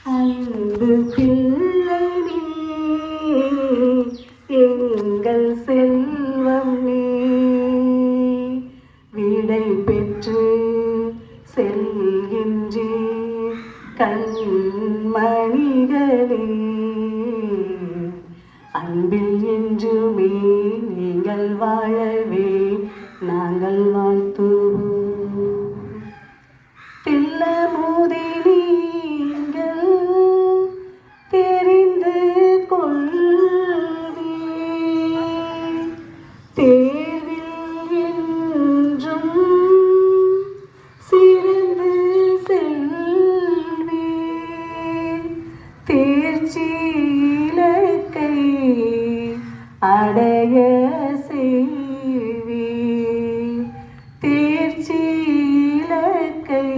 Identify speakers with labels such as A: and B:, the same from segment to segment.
A: அன்பு பிள்ளை நீ, எங்கள் செல்வம் நீ, விடை பெற்று செல்கின்றே கண்மணிகளே. அன்பில் என்றுமே நீங்கள் வாழவே நாங்கள் வாழ்த்துவோம். தில்லமுதே நீங்கள் தெரிந்து கொள்வே, தேர்வில் என்றும் சிறந்து செல்வே, தேர்ச்சி இலக்கை அடைய செய்வே, தேர்ச்சி இலக்கை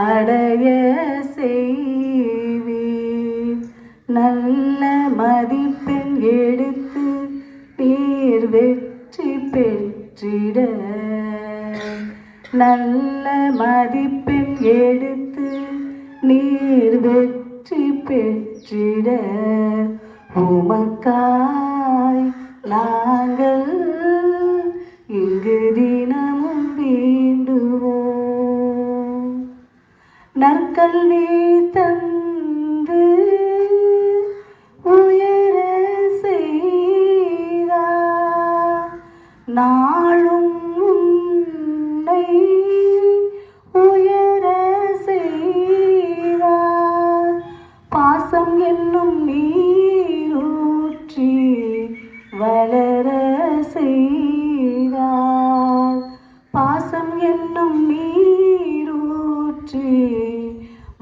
A: அடைய செய்வே. நல்ல மதிப்பெண் எடுத்து நீர் வெற்றி பெற்றிட, நல்ல மதிப்பெண் எடுத்து நீர் வெற்றி பெற்றிட, உமக்காய் நாங்கள் இங்கு தினமும் வேண்டுவோம். நற்கல்வி தந்து உயர செய்தார், நாளும் உன்னை உயர செய்தார். பாசம் என்னும் நீரூற்றி வளர செய்தார், பாசம் என்னும் நீரூற்றி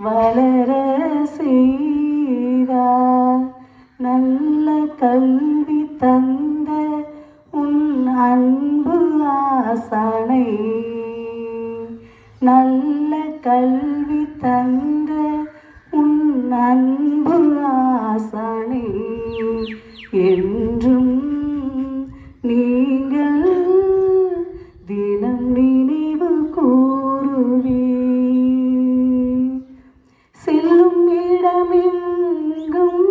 A: வளர செய்தார். நல்ல கல்வி தந்த உன் அன்பு ஆசானை, நல்ல கல்வி தந்த உன் அன்பு ஆசானை என்றும் நீங்கள் தினம் நினைவு கூறுவே. செல்லும் இடமெங்கும்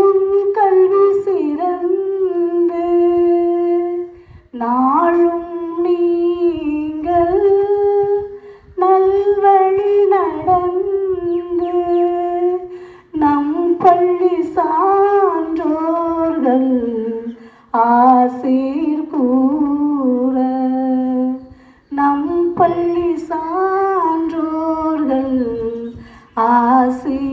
A: உன் கல்வி சிறந்து, நாளும் நீங்கள் நல்வழி நடந்து, நம் பள்ளி சான்றோர்கள் ஆசீர் கூற, நம் பள்ளி சான்றோர்கள் ஆசீர்